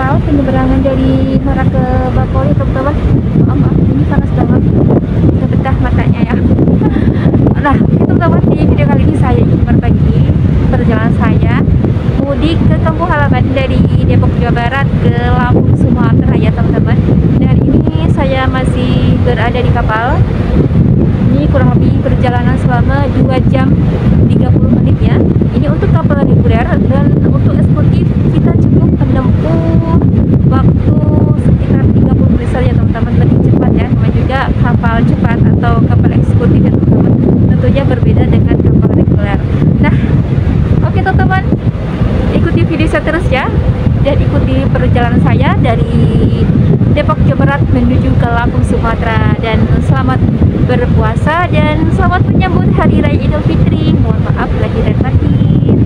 kapal penyeberangan dari Merak ke Bapoli, teman-teman. Maaf, ini panas banget, udah betah matanya ya. Nah, teman-teman, di video kali ini saya ingin berbagi perjalanan saya mudik ke kampung halaman dari Depok, Jawa Barat ke Lampung, Sumatera ya teman-teman. Dan ini saya masih berada di kapal. Ini kurang lebih perjalanan selama 2 jam 30 menit ya. Ini untuk kapal reguler, dan untuk eksekutif kita cukup menempuh waktu sekitar 30 menit saja teman-teman, lebih cepat ya. Namanya juga kapal cepat atau kapal eksekutif ya teman-teman. Tentunya berbeda dengan kapal reguler. Nah, oke teman-teman, ikuti video saya terus ya, dan ikuti perjalanan saya dari Depok, Jawa Barat menuju ke Lampung, Sumatera. Dan selamat berpuasa dan selamat menyambut Hari Raya Idul Fitri. Mohon maaf lahir dan batin.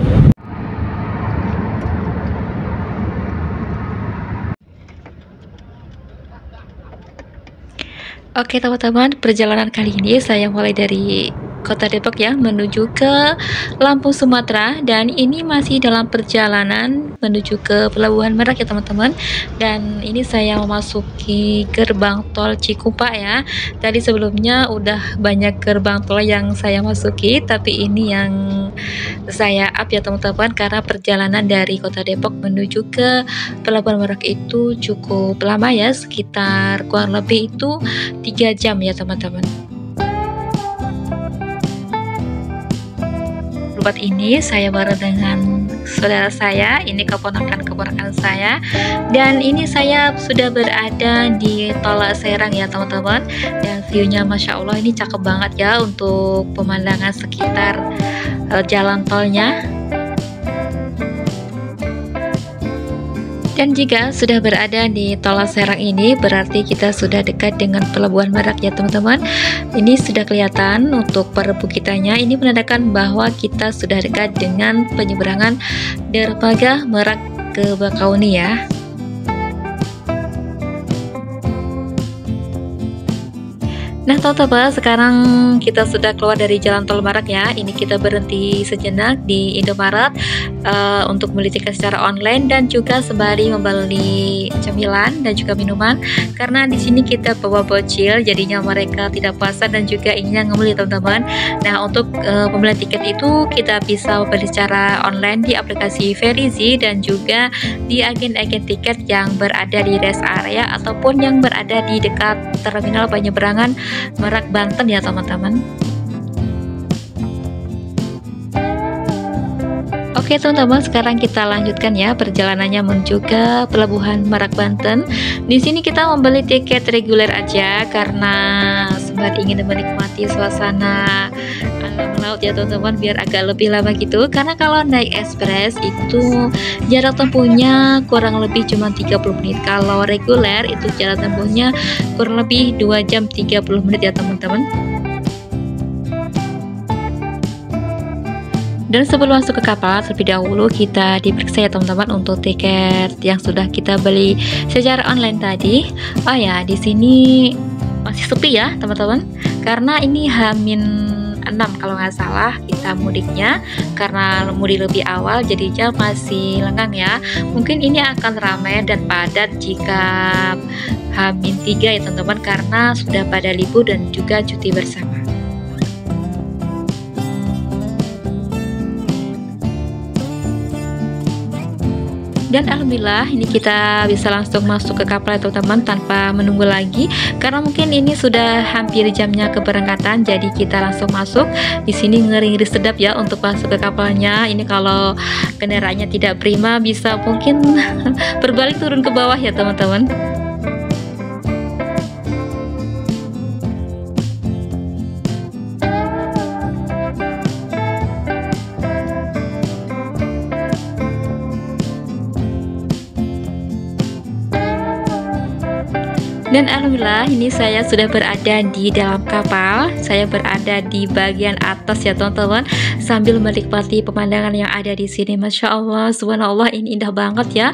Oke teman-teman, perjalanan kali ini saya mulai dari Kota Depok ya menuju ke Lampung, Sumatera, dan ini masih dalam perjalanan menuju ke Pelabuhan Merak ya teman-teman. Dan ini saya memasuki gerbang tol Cikupa ya. Tadi sebelumnya udah banyak gerbang tol yang saya masuki, tapi ini yang saya up ya teman-teman, karena perjalanan dari Kota Depok menuju ke Pelabuhan Merak itu cukup lama ya, sekitar kurang lebih itu 3 jam ya teman-teman. Buat ini saya bareng dengan saudara saya, ini keponakan saya, dan ini saya sudah berada di Tol Serang ya teman-teman. Dan viewnya Masya Allah ini cakep banget ya untuk pemandangan sekitar jalan tolnya. Dan jika sudah berada di Tol Serang ini, berarti kita sudah dekat dengan Pelabuhan Merak ya teman-teman. Ini sudah kelihatan untuk perbukitannya, ini menandakan bahwa kita sudah dekat dengan penyeberangan dermaga Merak ke Bakauni ya. Nah teman-teman, sekarang kita sudah keluar dari jalan tol Merak ya. Ini kita berhenti sejenak di Indomaret untuk beli tiket secara online dan juga sembari membeli cemilan dan juga minuman, karena di sini kita bawa bocil, jadinya mereka tidak puasa dan juga ingin membeli teman-teman. Nah untuk pembelian tiket itu kita bisa membeli secara online di aplikasi Verizi dan juga di agen-agen tiket yang berada di rest area ataupun yang berada di dekat terminal penyeberangan Merak, Banten ya teman-teman. Oke teman-teman, sekarang kita lanjutkan ya perjalanannya menuju ke Pelabuhan Merak, Banten. Di sini kita membeli tiket reguler aja karena sembari ingin menikmati suasana alam laut ya teman-teman, biar agak lebih lama gitu. Karena kalau naik ekspres itu jarak tempuhnya kurang lebih cuma 30 menit. Kalau reguler itu jarak tempuhnya kurang lebih 2 jam 30 menit ya teman-teman. Dan sebelum masuk ke kapal, terlebih dahulu kita diperiksa ya teman-teman untuk tiket yang sudah kita beli secara online tadi. Oh ya, di sini masih sepi ya teman-teman, karena ini H-6 kalau nggak salah kita mudiknya, karena mudik lebih awal jadinya masih lengang ya. Mungkin ini akan ramai dan padat jika H-3 ya teman-teman, karena sudah pada libur dan juga cuti bersama. Dan alhamdulillah ini kita bisa langsung masuk ke kapal teman-teman tanpa menunggu lagi, karena mungkin ini sudah hampir jamnya keberangkatan, jadi kita langsung masuk. Di sini ngeri-ngeri sedap ya untuk masuk ke kapalnya. Ini kalau kendaraannya tidak prima bisa mungkin berbalik turun ke bawah ya teman-teman. Dan alhamdulillah ini saya sudah berada di dalam kapal. Saya berada di bagian atas ya teman-teman, sambil menikmati pemandangan yang ada di sini. Masya Allah, subhanallah, ini indah banget ya.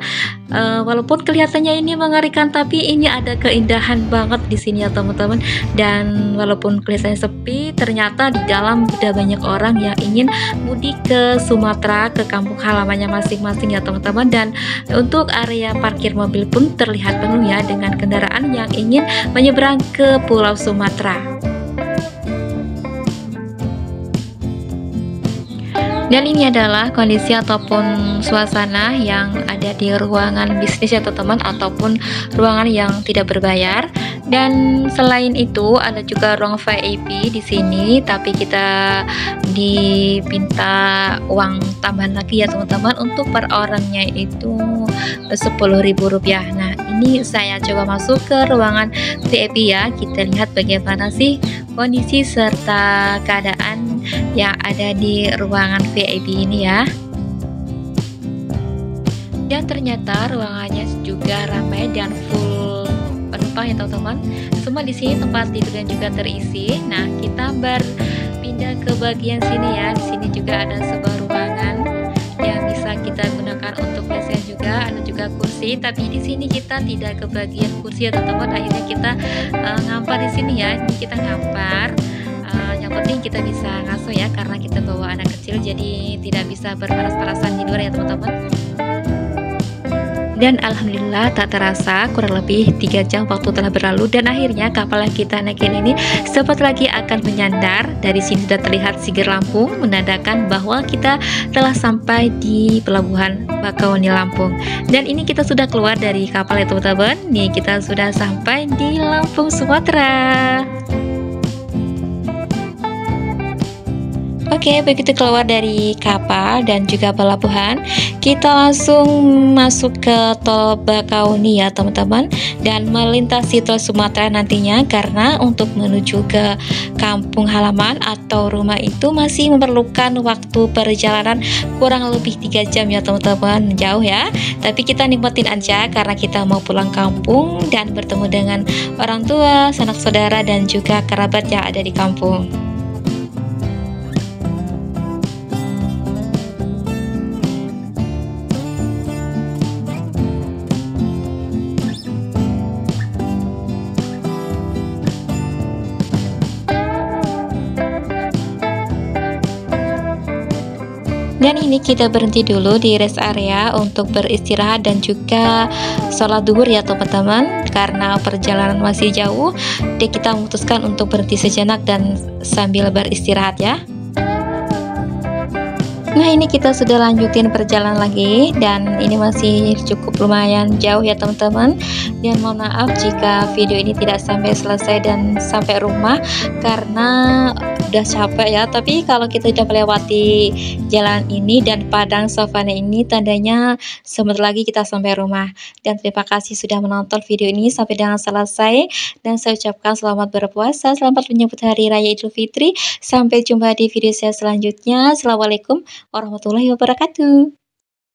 Walaupun kelihatannya ini mengerikan, tapi ini ada keindahan banget di sini ya teman-teman. Dan walaupun kelihatannya sepi, ternyata di dalam udah banyak orang yang ingin mudik ke Sumatera, ke kampung halamannya masing-masing ya teman-teman. Dan untuk area parkir mobil pun terlihat penuh ya dengan kendaraan yang ingin menyeberang ke Pulau Sumatera. Dan ini adalah kondisi ataupun suasana yang ada di ruangan bisnis ya teman-teman, ataupun ruangan yang tidak berbayar. Dan selain itu ada juga ruang VIP di sini, tapi kita diminta uang tambahan lagi ya teman-teman, untuk per orangnya itu Rp10.000. Nah, ini saya coba masuk ke ruangan VIP ya. Kita lihat bagaimana sih kondisi serta keadaan yang ada di ruangan VIP ini ya. Dan ternyata ruangannya juga ramai dan full penumpang ya teman-teman. Semua di sini tempat tidurnya juga terisi. Nah, kita berpindah ke bagian sini ya. Di sini juga ada sebuah ruangan yang bisa kita gunakan untuk WC juga. Ada juga kursi, tapi di sini kita tidak ke bagian kursi ya teman-teman. Akhirnya kita ngampar di sini ya. Ini kita ngampar. Yang penting kita bisa ngasuh ya, karena kita bawa anak kecil jadi tidak bisa berparas-parasan di luar ya teman-teman. Dan alhamdulillah tak terasa kurang lebih 3 jam waktu telah berlalu, dan akhirnya kapal yang kita naikin ini sempat lagi akan menyandar. Dari sini sudah terlihat Siger Lampung, menandakan bahwa kita telah sampai di pelabuhan Bakauheni Lampung. Dan ini kita sudah keluar dari kapal ya teman-teman. Nih kita sudah sampai di Lampung, Sumatera. Oke, begitu keluar dari kapal dan juga pelabuhan, kita langsung masuk ke tol Bakauheni ya teman-teman, dan melintasi tol Sumatera nantinya, karena untuk menuju ke kampung halaman atau rumah itu masih memerlukan waktu perjalanan kurang lebih 3 jam ya teman-teman. Jauh ya, tapi kita nikmatin aja karena kita mau pulang kampung dan bertemu dengan orang tua, sanak saudara, dan juga kerabat yang ada di kampung. Dan ini kita berhenti dulu di rest area untuk beristirahat dan juga sholat duhur ya teman-teman. Karena perjalanan masih jauh, jadi kita memutuskan untuk berhenti sejenak dan sambil beristirahat ya. Nah, ini kita sudah lanjutin perjalanan lagi, dan ini masih cukup lumayan jauh ya teman-teman. Dan mohon maaf jika video ini tidak sampai selesai dan sampai rumah, karena udah capek ya. Tapi kalau kita sudah melewati jalan ini dan padang savana ini, tandanya sebentar lagi kita sampai rumah. Dan terima kasih sudah menonton video ini sampai dengan selesai, dan saya ucapkan selamat berpuasa, selamat menyambut Hari Raya Idul Fitri. Sampai jumpa di video saya selanjutnya. Assalamualaikum warahmatullahi wabarakatuh.